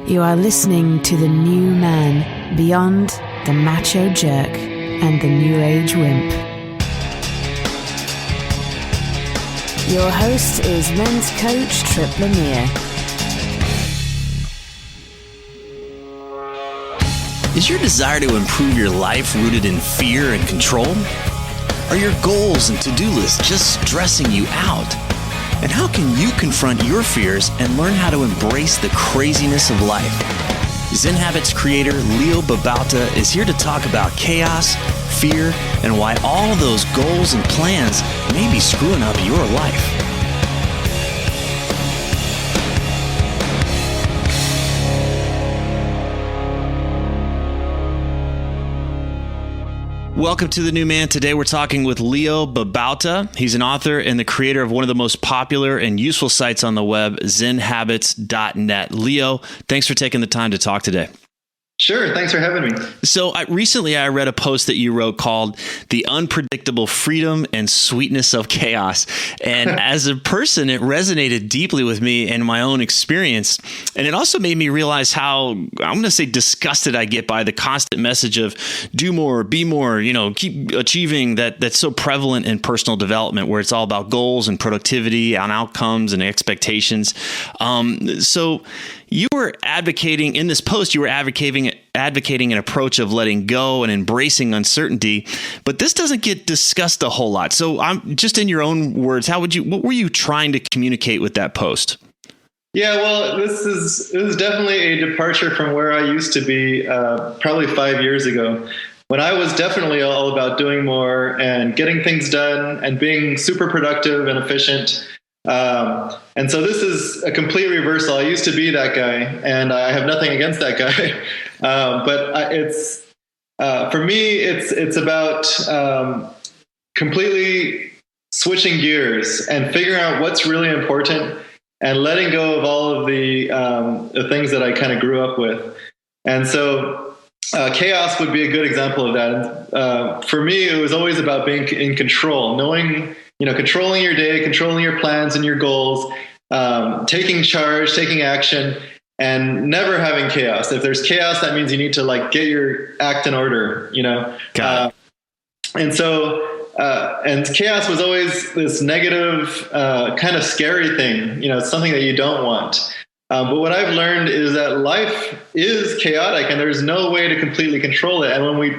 You are listening to the new man beyond the macho jerk and the new age wimp. Your host is men's coach Tripp Lanier. Is your desire to improve your life rooted in fear and control? Are your goals and to-do lists just stressing you out? And how can you confront your fears and learn how to embrace the craziness of life? ZenHabits creator Leo Babauta is here to talk about chaos, fear, and why all those goals and plans may be screwing up your life. Welcome to The New Man. Today we're talking with Leo Babauta. He's an author and the creator of one of the most popular and useful sites on the web, ZenHabits.net. Leo, thanks for taking the time to talk today. Sure. Thanks for having me. So recently I read a post that you wrote called The Unpredictable Freedom and Sweetness of Chaos. And as a person, it resonated deeply with me and my own experience. And it also made me realize how, I'm going to say, disgusted I get by the constant message of do more, be more, keep achieving that's so prevalent in personal development, where it's all about goals and productivity and outcomes and expectations. So you were advocating in this post, you were advocating an approach of letting go and embracing uncertainty, but this doesn't get discussed a whole lot. So I'm just, in your own words, what were you trying to communicate with that post? Yeah, well, this is definitely a departure from where I used to be probably 5 years ago, when I was definitely all about doing more and getting things done and being super productive and efficient. And so this is a complete reversal. I used to be that guy, and I have nothing against that guy. But it's for me, it's about completely switching gears and figuring out what's really important and letting go of all of the things that I kind of grew up with. And so chaos would be a good example of that. For me, it was always about being in control, knowing, controlling your day, controlling your plans and your goals, taking charge, taking action, and never having chaos. If there's chaos, that means you need to get your act in order, and so, and chaos was always this negative, kind of scary thing, it's something that you don't want. But what I've learned is that life is chaotic and there's no way to completely control it. And when we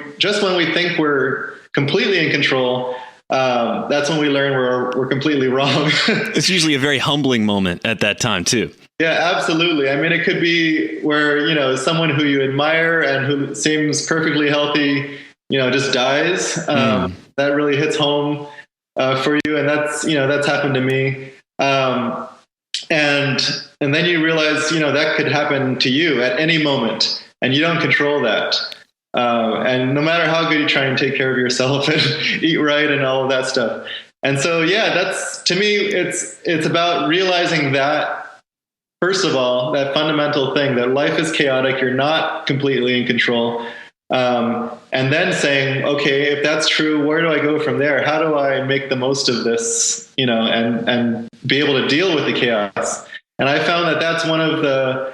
think we're completely in control, that's when we learn we're completely wrong. It's usually a very humbling moment at that time too. Yeah, absolutely. I mean, it could be where, someone who you admire and who seems perfectly healthy, just dies. That really hits home for you. And that's happened to me. And then you realize, that could happen to you at any moment and you don't control that. And no matter how good you try and take care of yourself and eat right and all of that stuff. And so, yeah, that's, to me, it's about realizing that, first of all, that fundamental thing that life is chaotic. You're not completely in control. And then saying, okay, if that's true, where do I go from there? How do I make the most of this, and be able to deal with the chaos? And I found that that's one of the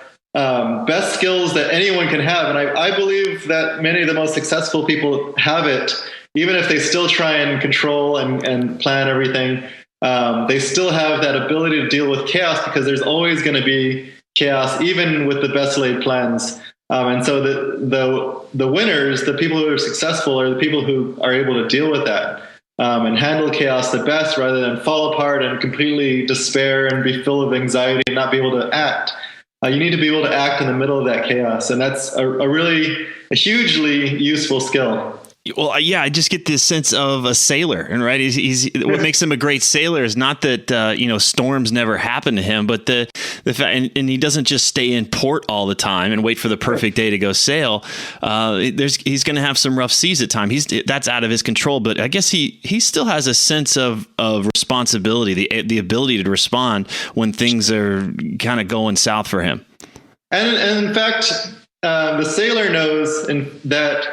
best skills that anyone can have. And I believe that many of the most successful people have it, even if they still try and control and plan everything. They still have that ability to deal with chaos because there's always going to be chaos, even with the best laid plans. And so the winners, the people who are successful, are the people who are able to deal with that and handle chaos the best, rather than fall apart and completely despair and be full of anxiety and not be able to act. You need to be able to act in the middle of that chaos. And that's a hugely useful skill. Well, yeah, I just get this sense of a sailor, and right, he's what makes him a great sailor is not that storms never happen to him, but the fact, and he doesn't just stay in port all the time and wait for the perfect day to go sail. He's going to have some rough seas at times. That's out of his control, but I guess he still has a sense of responsibility, the ability to respond when things are kind of going south for him. And in fact, the sailor knows that.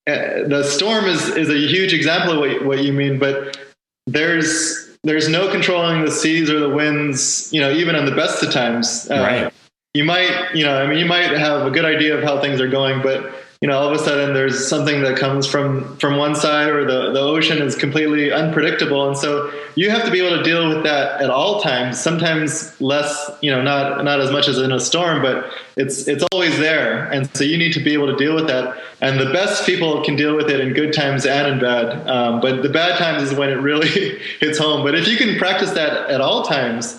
The storm is a huge example of what you mean, but there's no controlling the seas or the winds, even on the best of times. Right. you might, you might have a good idea of how things are going, but all of a sudden there's something that comes from one side, or the ocean is completely unpredictable. And so you have to be able to deal with that at all times, sometimes less, not as much as in a storm, but it's always there. And so you need to be able to deal with that. And the best people can deal with it in good times and in bad. But the bad times is when it really hits home. But if you can practice that at all times,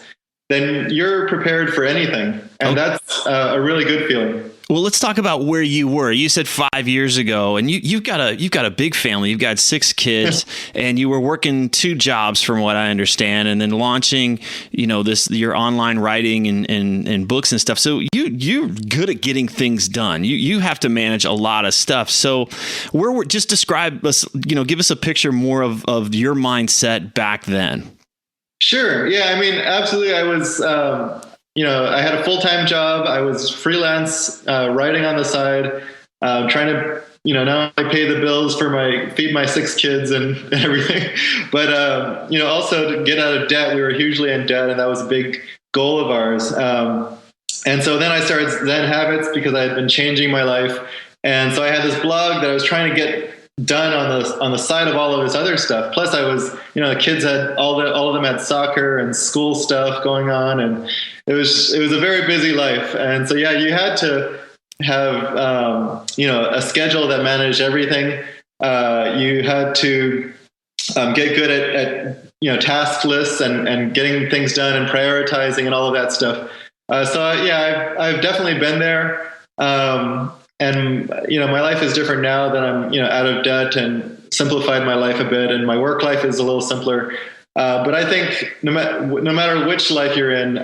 then you're prepared for anything. And that's a really good feeling. Well, let's talk about where you were. You said 5 years ago, and you've got a big family. You've got 6 kids, and you were working 2 jobs, from what I understand, and then launching, your online writing and books and stuff. So you're good at getting things done. You have to manage a lot of stuff. So just describe us, give us a picture more of your mindset back then. Not Yeah, I mean, absolutely. I was. I had a full-time job. I was freelance, writing on the side, trying to, not only pay the bills for feed my 6 kids and everything, but, also to get out of debt. We were hugely in debt, and that was a big goal of ours. And so then I started Zen Habits because I had been changing my life. And so I had this blog that I was trying to get done on the side of all of this other stuff. Plus I was, the kids had all of them had soccer and school stuff going on, and it was a very busy life. And so, you had to have, a schedule that managed everything. You had to get good at task lists and getting things done and prioritizing and all of that stuff. I've definitely been there. And, my life is different now that I'm, out of debt and simplified my life a bit, and my work life is a little simpler. But I think no matter which life you're in,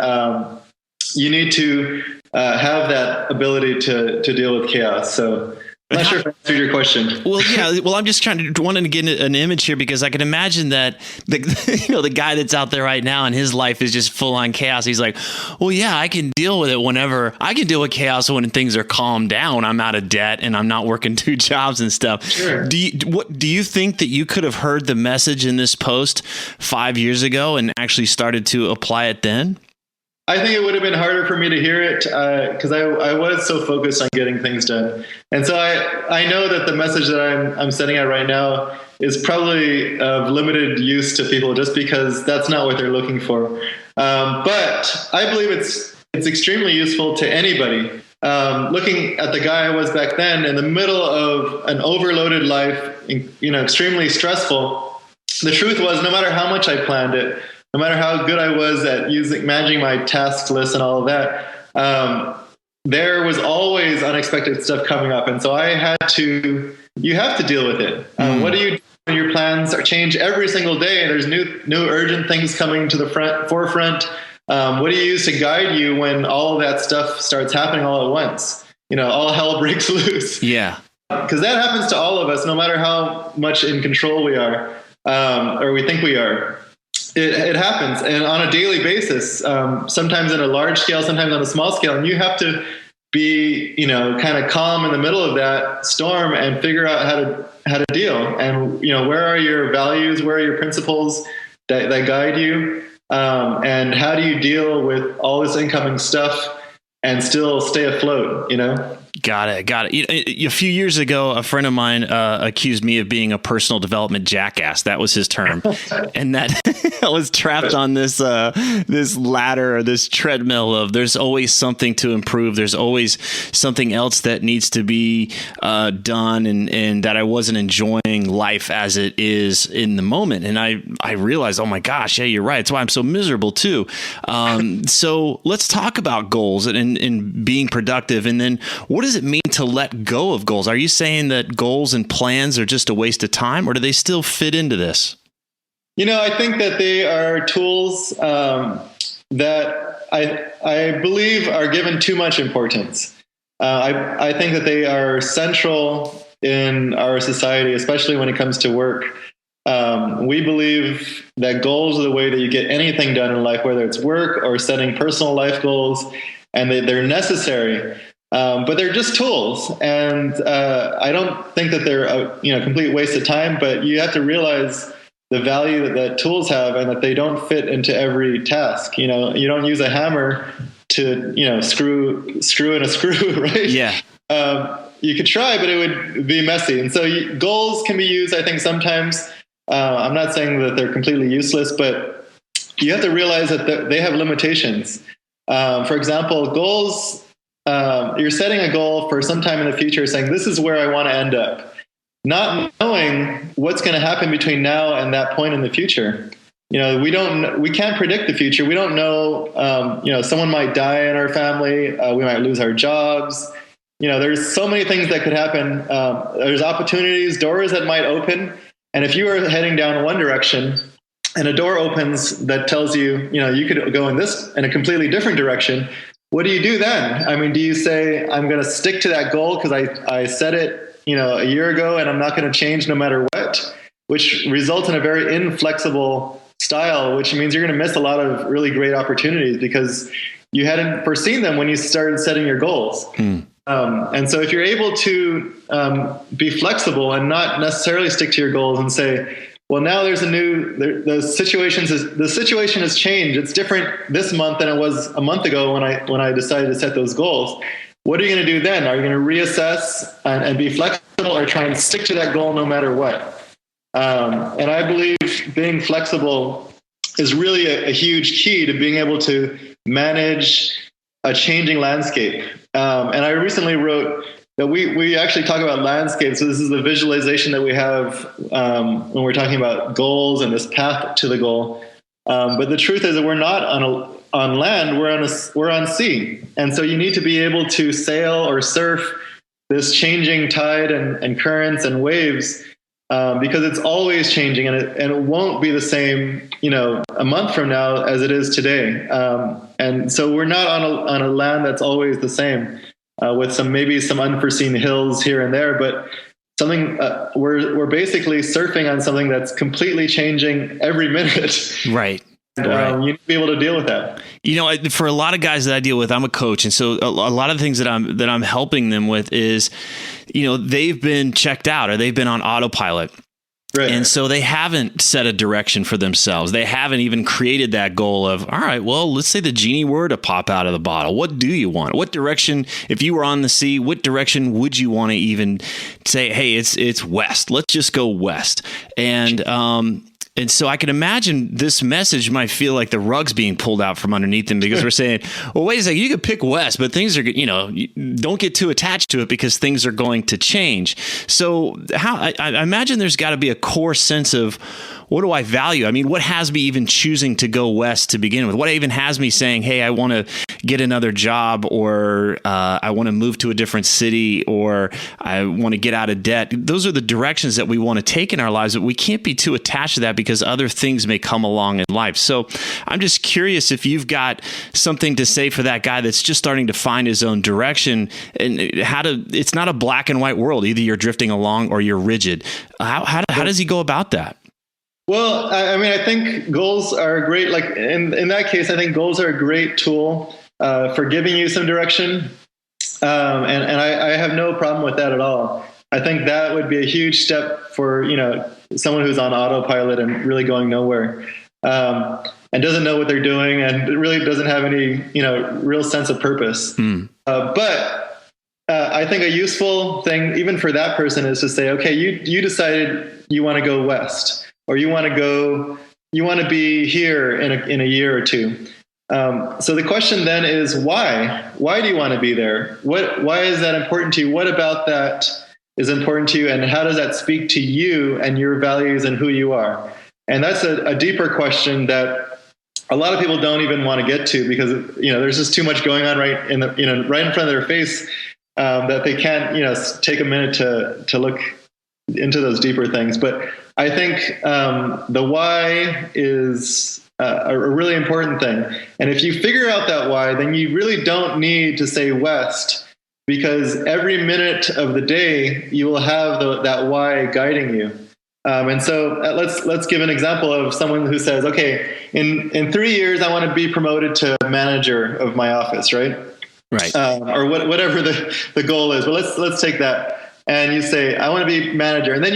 you need to have that ability to deal with chaos. So I'm not sure if I answered your question. Well, yeah. Well, I'm just wanting to get an image here, because I can imagine that the guy that's out there right now and his life is just full on chaos. He's like, well, yeah, I can deal with it whenever I can deal with chaos when things are calmed down. I'm out of debt and I'm not working 2 jobs and stuff. Sure. Do you think that you could have heard the message in this post 5 years ago and actually started to apply it then? I think it would have been harder for me to hear it because I was so focused on getting things done. And so I know that the message that I'm sending out right now is probably of limited use to people, just because that's not what they're looking for. But I believe it's extremely useful to anybody. Looking at the guy I was back then, in the middle of an overloaded life, extremely stressful, the truth was, no matter how much I planned it, no matter how good I was at managing my task list and all of that, there was always unexpected stuff coming up. And so you have to deal with it. What do you do when your plans change every single day? There's new urgent things coming to the forefront. What do you use to guide you when all of that stuff starts happening all at once? All hell breaks loose. Yeah. Because that happens to all of us, no matter how much in control we are, or we think we are. It happens, and on a daily basis, sometimes in a large scale, sometimes on a small scale, and you have to be, kind of calm in the middle of that storm and figure out how to deal. And, where are your values? Where are your principles that guide you? And how do you deal with all this incoming stuff and still stay afloat, Got it. A few years ago, a friend of mine accused me of being a personal development jackass. That was his term. And that I was trapped on this ladder or this treadmill of there's always something to improve. There's always something else that needs to be done, and that I wasn't enjoying life as it is in the moment. And I realized, oh my gosh, yeah, you're right. That's why I'm so miserable too. So let's talk about goals and being productive. And then what does it mean to let go of goals? Are you saying that goals and plans are just a waste of time, or do they still fit into this? I think that they are tools that I believe are given too much importance. I think that they are central in our society, especially when it comes to work. We believe that goals are the way that you get anything done in life, whether it's work or setting personal life goals, and they're necessary. But they're just tools, and I don't think that they're a complete waste of time. But you have to realize the value that tools have, and that they don't fit into every task. You don't use a hammer to, screw in a screw, right? Yeah. You could try, but it would be messy. And so goals can be used, I think, sometimes. I'm not saying that they're completely useless, but you have to realize that they have limitations. For example, goals, you're setting a goal for some time in the future saying, this is where I want to end up, not knowing what's going to happen between now and that point in the future. We can't predict the future. We don't know, someone might die in our family. We might lose our jobs. There's so many things that could happen. There's opportunities, doors that might open. And if you are heading down one direction and a door opens that tells you, you could go in a completely different direction, what do you do then? I mean, do you say, I'm going to stick to that goal because I set it, a year ago and I'm not going to change no matter what, which results in a very inflexible style, which means you're going to miss a lot of really great opportunities because you hadn't foreseen them when you started setting your goals. And so if you're able to be flexible and not necessarily stick to your goals and say, well, now there's the situation has changed. It's different this month than it was a month ago when I decided to set those goals. What are you going to do then? Are you going to reassess and be flexible or try and stick to that goal no matter what? And I believe being flexible is really a huge key to being able to manage a changing landscape. And I recently wrote that we actually talk about landscapes. So this is the visualization that we have when we're talking about goals and this path to the goal. But the truth is that we're not on land, we're on sea. And so you need to be able to sail or surf this changing tide and currents and waves because it's always changing and it won't be the same, a month from now as it is today. And so we're not on a land that's always the same, with maybe some unforeseen hills here and there, but something we're basically surfing on something that's completely changing every minute. Right. And, you need to be able to deal with that. For a lot of guys that I deal with, I'm a coach. And so a lot of the things that I'm helping them with is, they've been checked out or they've been on autopilot. Right. And so they haven't set a direction for themselves. They haven't even created that goal of, all right, well, let's say the genie were to pop out of the bottle. What do you want? What direction, if you were on the sea, what direction would you want to even say, hey, it's west. Let's just go west. And so I can imagine this message might feel like the rug's being pulled out from underneath them because we're saying, well, wait a second, you could pick west, but things are, don't get too attached to it because things are going to change. So I imagine there's got to be a core sense of, what do I value? I mean, what has me even choosing to go west to begin with? What even has me saying, hey, I want to get another job, or I want to move to a different city, or I want to get out of debt? Those are the directions that we want to take in our lives, but we can't be too attached to that because other things may come along in life. So I'm just curious if you've got something to say for that guy that's just starting to find his own direction, and it's not a black and white world. Either you're drifting along or you're rigid. How does he go about that? Well, I mean, I think goals are great. Like in that case, I think goals are a great tool for giving you some direction. And I have no problem with that at all. I think that would be a huge step for, someone who's on autopilot and really going nowhere, and doesn't know what they're doing and really doesn't have any, real sense of purpose. But I think a useful thing, even for that person, is to say, okay, you decided you want to go west. Or you want to be here in a year or two. So the question then is why? Why do you want to be there? Why is that important to you? What about that is important to you? And how does that speak to you and your values and who you are? And that's a deeper question that a lot of people don't even want to get to because, there's just too much going on right in front of their face that they can't, take a minute to look into those deeper things. But I think the why is a really important thing. And if you figure out that why, then you really don't need to say west, because every minute of the day you will have that why guiding you. And so let's give an example of someone who says, okay, in 3 years, I want to be promoted to manager of my office, right? Right. Or whatever the goal is. But let's take that. And you say, I want to be manager. And then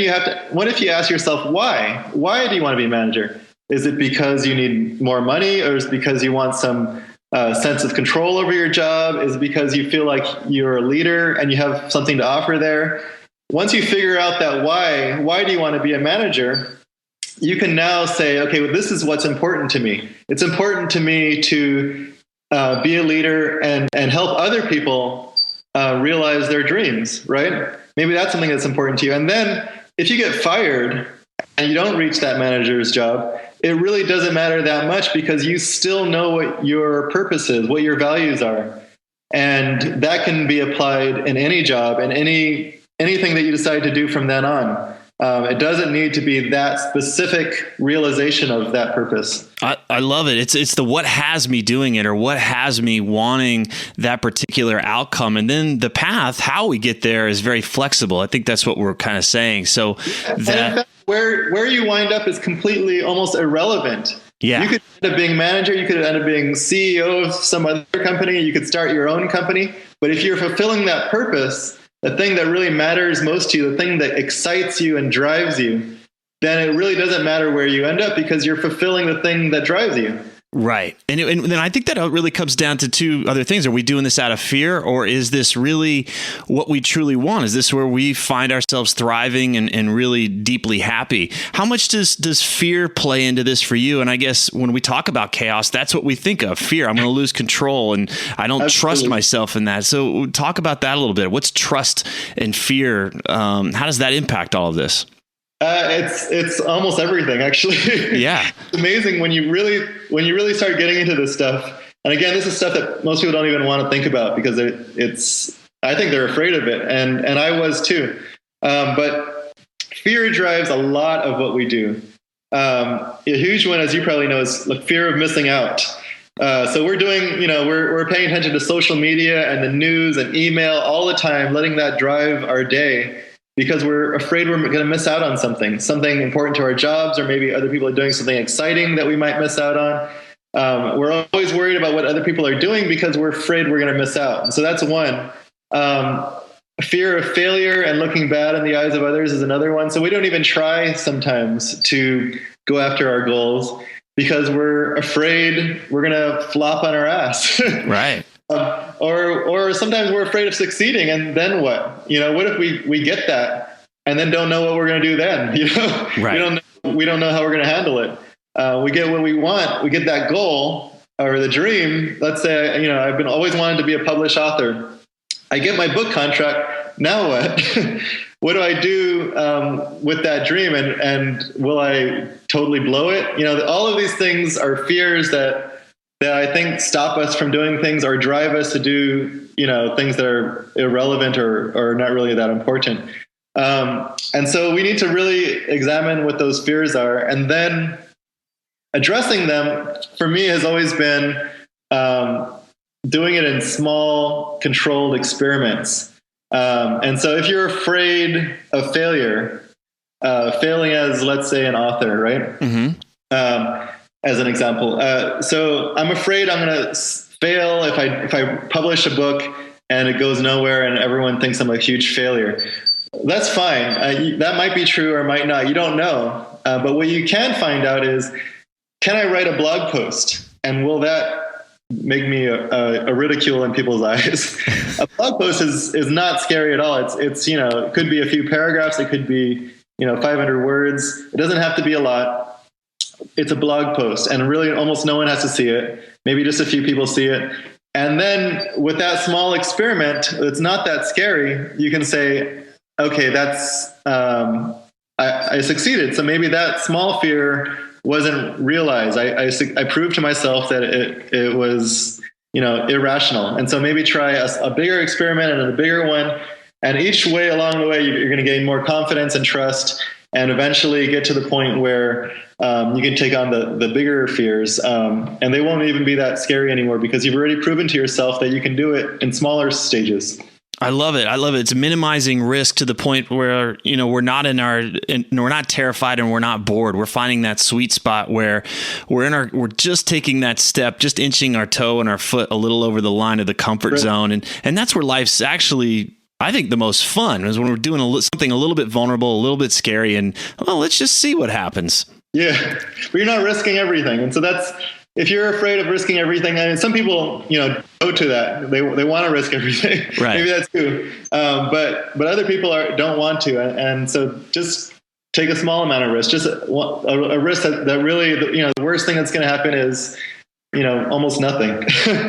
what if you ask yourself, why? Why do you want to be manager? Is it because you need more money, or is it because you want some sense of control over your job? Is it because you feel like you're a leader and you have something to offer there? Once you figure out that why do you want to be a manager? You can now say, okay, well, this is what's important to me. It's important to me to be a leader and help other people realize their dreams, right? Maybe that's something that's important to you. And then if you get fired and you don't reach that manager's job, it really doesn't matter that much because you still know what your purpose is, what your values are. And that can be applied in any job and anything that you decide to do from then on. It doesn't need to be that specific realization of that purpose. I love it. It's the what has me doing it or what has me wanting that particular outcome. And then the path, how we get there is very flexible. I think that's what we're kind of saying. So that where you wind up is completely almost irrelevant. Yeah. You could end up being manager. You could end up being CEO of some other company. You could start your own company. But if you're fulfilling that purpose, the thing that really matters most to you, the thing that excites you and drives you, then it really doesn't matter where you end up because you're fulfilling the thing that drives you. Right. And then I think that really comes down to two other things. Are we doing this out of fear, or is this really what we truly want? Is this where we find ourselves thriving and really deeply happy? How much does fear play into this for you? And I guess when we talk about chaos, that's what we think of. Fear. I'm going to lose control and I don't trust myself in that. So talk about that a little bit. What's trust and fear? How does that impact all of this? It's almost everything, actually. Yeah. It's amazing when you really start getting into this stuff. And again, this is stuff that most people don't even want to think about because I think they're afraid of it. And I was too. But fear drives a lot of what we do. A huge one, as you probably know, is the fear of missing out. So we're doing, we're paying attention to social media and the news and email all the time, letting that drive our day. Because we're afraid we're going to miss out on something important to our jobs, or maybe other people are doing something exciting that we might miss out on. We're always worried about what other people are doing because we're afraid we're going to miss out. And so that's one. Fear of failure and looking bad in the eyes of others is another one. So we don't even try sometimes to go after our goals because we're afraid we're going to flop on our ass. Right. Or sometimes we're afraid of succeeding, and then what? What if we get that and then don't know what we're going to do then? Right. We don't know how we're going to handle it. We get what we want. We get that goal or the dream. Let's say, I've been always wanted to be a published author. I get my book contract. Now what? What do I do with that dream? And will I totally blow it? All of these things are fears that I think stop us from doing things or drive us to do, things that are irrelevant or not really that important. And so we need to really examine what those fears are. And then addressing them, for me, has always been doing it in small, controlled experiments. And so if you're afraid of failure, failing as, let's say, an author, right? Mm-hmm. As an example. So I'm afraid I'm going to fail if I publish a book and it goes nowhere and everyone thinks I'm a huge failure. That's fine. That might be true or might not. You don't know. But what you can find out is, can I write a blog post? And will that make me a ridicule in people's eyes? A blog post is not scary at all. It's it could be a few paragraphs. It could be 500 words. It doesn't have to be a lot. It's a blog post, and really almost no one has to see it. Maybe just a few people see it. And then with that small experiment, it's not that scary. You can say, okay, that's, I succeeded. So maybe that small fear wasn't realized. I proved to myself that it was, irrational. And so maybe try a bigger experiment and a bigger one. And each way along the way, you're going to gain more confidence and trust, and eventually get to the point where you can take on the bigger fears, and they won't even be that scary anymore because you've already proven to yourself that you can do it in smaller stages. I love it. It's minimizing risk to the point where, we're not we're not terrified and we're not bored. We're finding that sweet spot where we're just taking that step, just inching our toe and our foot a little over the line of the comfort zone. And that's where life's actually, I think, the most fun is when we're doing something a little bit vulnerable, a little bit scary, and let's just see what happens. Yeah, but you're not risking everything. And so that's if you're afraid of risking everything, and some people, go to that. They want to risk everything. Right. Maybe that's too. But other people don't want to. And so just take a small amount of risk, just a risk that really, the worst thing that's going to happen is, almost nothing.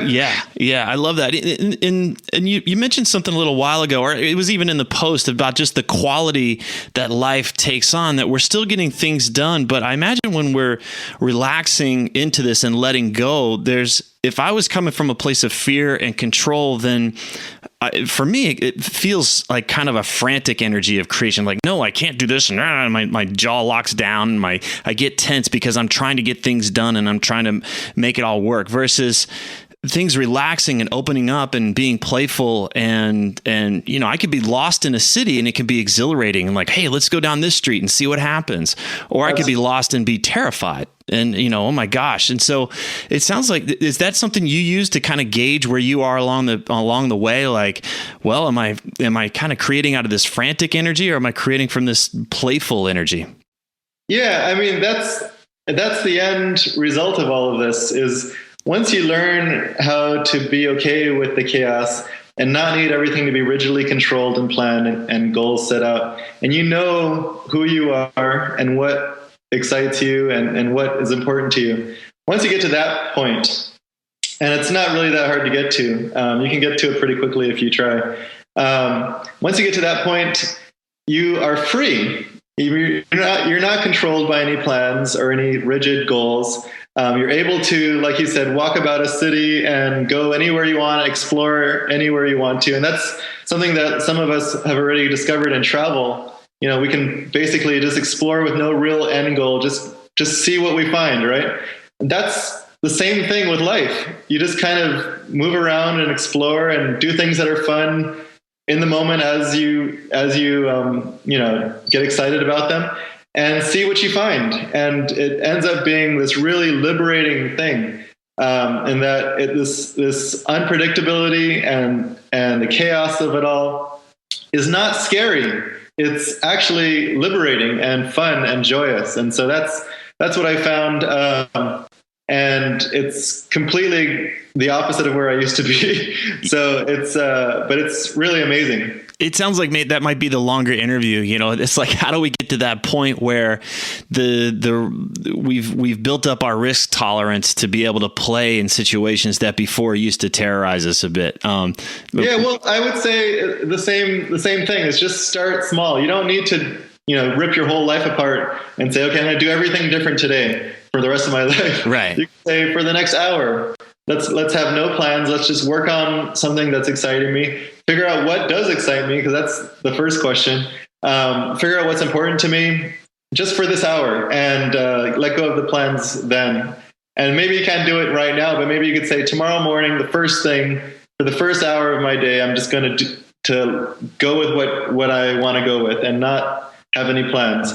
Yeah. I love that. And you mentioned something a little while ago, or it was even in the post, about just the quality that life takes on, that we're still getting things done. But I imagine when we're relaxing into this and letting go, if I was coming from a place of fear and control, then for me, it feels like kind of a frantic energy of creation. Like, no, I can't do this. And my jaw locks down. I get tense because I'm trying to get things done and I'm trying to make it all work, versus things relaxing and opening up and being playful. And I could be lost in a city and it can be exhilarating and like, hey, let's go down this street and see what happens. Or I could be lost and be terrified. And, oh my gosh. And so it sounds like, is that something you use to kind of gauge where you are along the way? Like, well, am I kind of creating out of this frantic energy, or am I creating from this playful energy? Yeah. I mean, that's the end result of all of this is once you learn how to be okay with the chaos and not need everything to be rigidly controlled and planned and goals set out, and you know who you are and what excites you and what is important to you. Once you get to that point, and it's not really that hard to get to, you can get to it pretty quickly if you try. Once you get to that point, you are free. You're not controlled by any plans or any rigid goals. You're able to, like you said, walk about a city and go anywhere you want, explore anywhere you want to. And that's something that some of us have already discovered in travel. We can basically just explore with no real end goal, just see what we find, right? And that's the same thing with life. You just kind of move around and explore and do things that are fun in the moment as you get excited about them and see what you find. And it ends up being this really liberating thing. And that this unpredictability and the chaos of it all is not scary. It's actually liberating and fun and joyous. And so that's what I found. And it's completely the opposite of where I used to be. So but it's really amazing. It sounds like that might be the longer interview. It's like, how do we get to that point where we've built up our risk tolerance to be able to play in situations that before used to terrorize us a bit? Well, I would say the same thing is just start small. You don't need to, rip your whole life apart and say, okay, I'm going to do everything different today for the rest of my life. Right. You can say for the next hour, let's have no plans. Let's just work on something that's exciting me. Figure out what does excite me, because that's the first question. Figure out what's important to me just for this hour, and let go of the plans then. And maybe you can't do it right now, but maybe you could say tomorrow morning, the first thing for the first hour of my day, I'm just going to go with what I want to go with and not have any plans.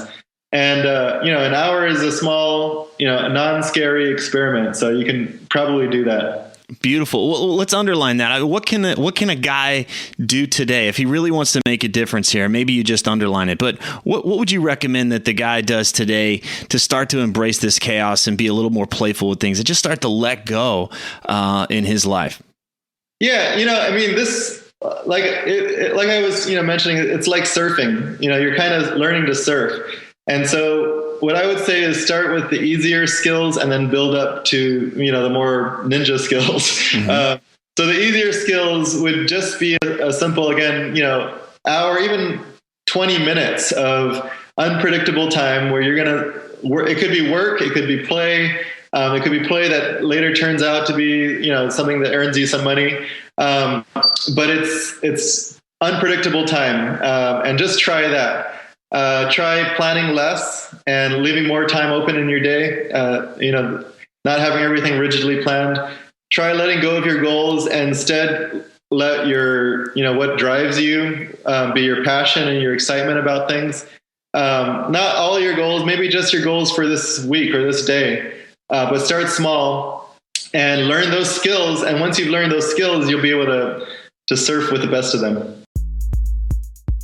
And, an hour is a small, a non-scary experiment. So you can probably do that. Beautiful. Well, let's underline that. What can a guy do today if he really wants to make a difference here? Maybe you just underline it, but what would you recommend that the guy does today to start to embrace this chaos and be a little more playful with things and just start to let go in his life? Yeah. This, like I was, mentioning, it's like surfing. You're kind of learning to surf. And so what I would say is start with the easier skills and then build up to, the more ninja skills. Mm-hmm. So the easier skills would just be a simple, again, hour, even 20 minutes of unpredictable time where you're going to work. It could be work. It could be play. It could be play that later turns out to be, something that earns you some money. But it's unpredictable time. And just try that. Try planning less and leaving more time open in your day. Not having everything rigidly planned. Try letting go of your goals and instead let your, what drives you, be your passion and your excitement about things. Not all your goals, maybe just your goals for this week or this day, but start small and learn those skills. And once you've learned those skills, you'll be able to surf with the best of them.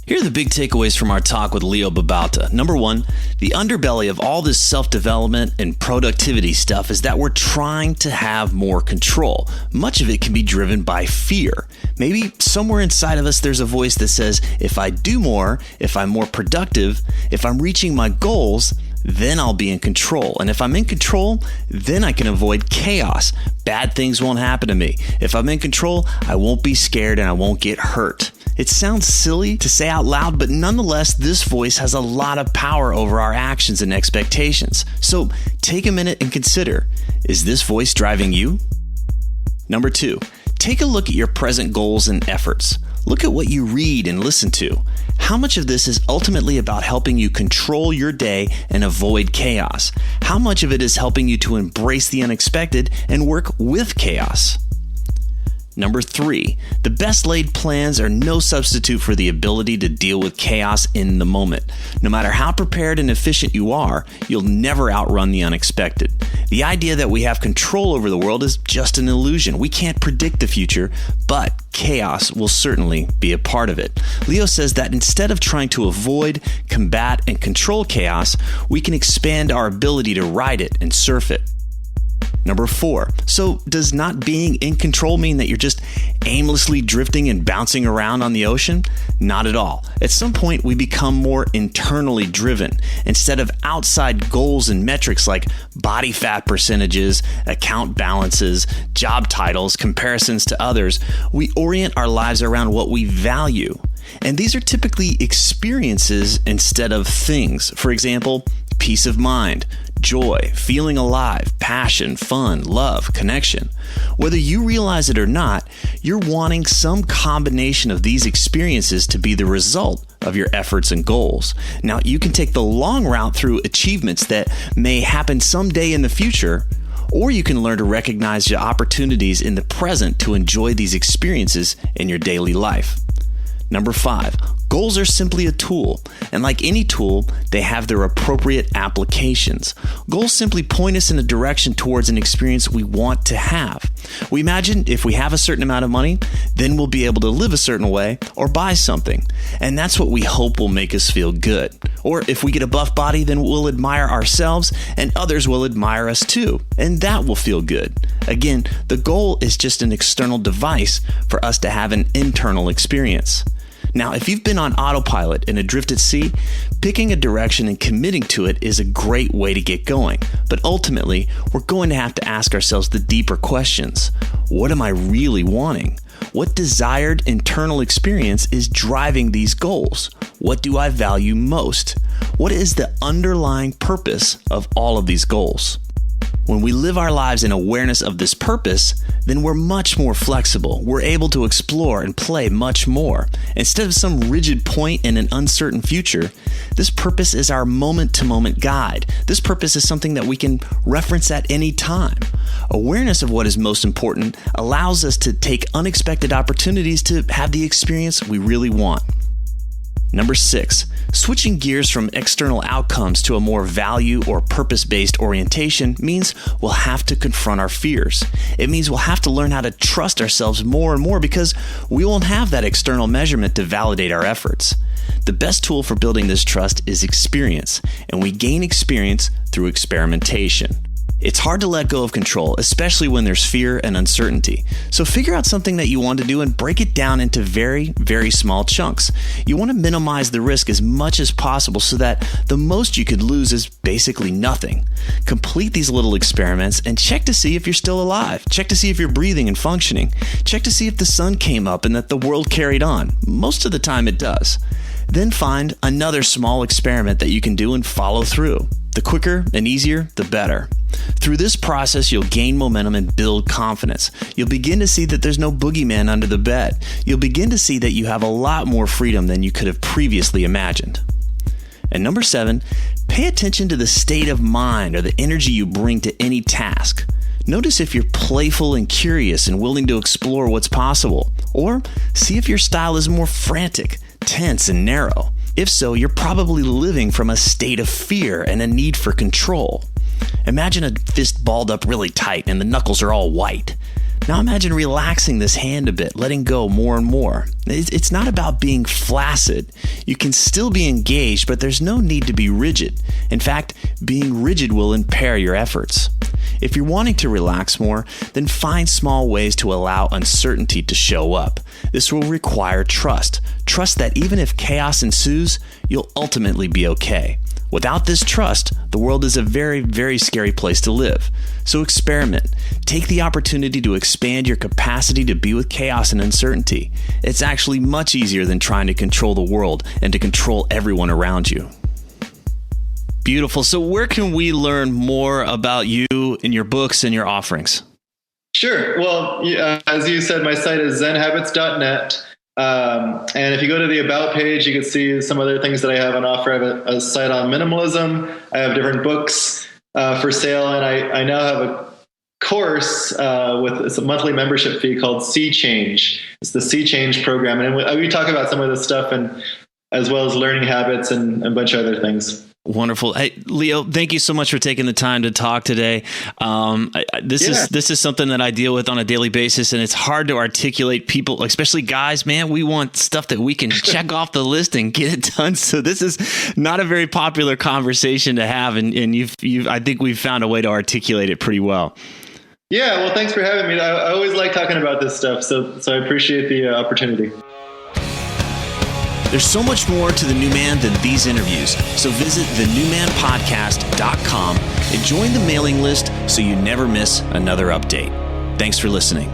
Here are the big takeaways from our talk with Leo Babauta. Number one, the underbelly of all this self-development and productivity stuff is that we're trying to have more control. Much of it can be driven by fear. Maybe somewhere inside of us there's a voice that says, if I do more, if I'm more productive, if I'm reaching my goals, then I'll be in control. And if I'm in control, then I can avoid chaos. Bad things won't happen to me. If I'm in control, I won't be scared and I won't get hurt. It sounds silly to say out loud, but nonetheless, this voice has a lot of power over our actions and expectations. So take a minute and consider, is this voice driving you? Number two, take a look at your present goals and efforts. Look at what you read and listen to. How much of this is ultimately about helping you control your day and avoid chaos? How much of it is helping you to embrace the unexpected and work with chaos? Number three, the best laid plans are no substitute for the ability to deal with chaos in the moment. No matter how prepared and efficient you are, you'll never outrun the unexpected. The idea that we have control over the world is just an illusion. We can't predict the future, but chaos will certainly be a part of it. Leo says that instead of trying to avoid, combat, and control chaos, we can expand our ability to ride it and surf it. Number four, so does not being in control mean that you're just aimlessly drifting and bouncing around on the ocean? Not at all. At some point, we become more internally driven. Instead of outside goals and metrics like body fat percentages, account balances, job titles, comparisons to others, we orient our lives around what we value. And these are typically experiences instead of things. For example, peace of mind, joy, feeling alive, passion, fun, love, connection. Whether you realize it or not, you're wanting some combination of these experiences to be the result of your efforts and goals. Now, you can take the long route through achievements that may happen someday in the future, or you can learn to recognize the opportunities in the present to enjoy these experiences in your daily life. Number five, goals are simply a tool, and like any tool, they have their appropriate applications. Goals simply point us in a direction towards an experience we want to have. We imagine if we have a certain amount of money, then we'll be able to live a certain way or buy something, and that's what we hope will make us feel good. Or if we get a buff body, then we'll admire ourselves and others will admire us too, and that will feel good. Again, the goal is just an external device for us to have an internal experience. Now, if you've been on autopilot and adrift at sea, picking a direction and committing to it is a great way to get going. But ultimately, we're going to have to ask ourselves the deeper questions. What am I really wanting? What desired internal experience is driving these goals? What do I value most? What is the underlying purpose of all of these goals? When we live our lives in awareness of this purpose, then we're much more flexible. We're able to explore and play much more. Instead of some rigid point in an uncertain future, this purpose is our moment-to-moment guide. This purpose is something that we can reference at any time. Awareness of what is most important allows us to take unexpected opportunities to have the experience we really want. Number six, switching gears from external outcomes to a more value or purpose-based orientation means we'll have to confront our fears. It means we'll have to learn how to trust ourselves more and more because we won't have that external measurement to validate our efforts. The best tool for building this trust is experience, and we gain experience through experimentation. It's hard to let go of control, especially when there's fear and uncertainty. So figure out something that you want to do and break it down into very, very small chunks. You want to minimize the risk as much as possible so that the most you could lose is basically nothing. Complete these little experiments and check to see if you're still alive. Check to see if you're breathing and functioning. Check to see if the sun came up and that the world carried on. Most of the time it does. Then find another small experiment that you can do and follow through. The quicker and easier, the better. Through this process, you'll gain momentum and build confidence. You'll begin to see that there's no boogeyman under the bed. You'll begin to see that you have a lot more freedom than you could have previously imagined. And number seven, pay attention to the state of mind or the energy you bring to any task. Notice if you're playful and curious and willing to explore what's possible. Or see if your style is more frantic, tense, and narrow. If so, you're probably living from a state of fear and a need for control. Imagine a fist balled up really tight and the knuckles are all white. Now imagine relaxing this hand a bit, letting go more and more. It's not about being flaccid. You can still be engaged, but there's no need to be rigid. In fact, being rigid will impair your efforts. If you're wanting to relax more, then find small ways to allow uncertainty to show up. This will require trust. Trust that even if chaos ensues, you'll ultimately be okay. Without this trust, the world is a very, very scary place to live. So experiment. Take the opportunity to expand your capacity to be with chaos and uncertainty. It's actually much easier than trying to control the world and to control everyone around you. Beautiful. So where can we learn more about you and your books and your offerings? Sure. Well, as you said, my site is ZenHabits.net. And if you go to the About page, you can see some other things that I have on offer. I have a site on minimalism. I have different books for sale. And I now have a course it's a monthly membership fee called Sea Change. It's the Sea Change program. And we talk about some of this stuff, and as well as learning habits and a bunch of other things. Wonderful. Hey, Leo, thank you so much for taking the time to talk today. This is something that I deal with on a daily basis, and it's hard to articulate. People, especially guys, man, we want stuff that we can check off the list and get it done. So this is not a very popular conversation to have, and I think we've found a way to articulate it pretty well. Yeah, well, thanks for having me. I always like talking about this stuff, so I appreciate the opportunity. There's so much more to The New Man than these interviews, so visit thenewmanpodcast.com and join the mailing list so you never miss another update. Thanks for listening.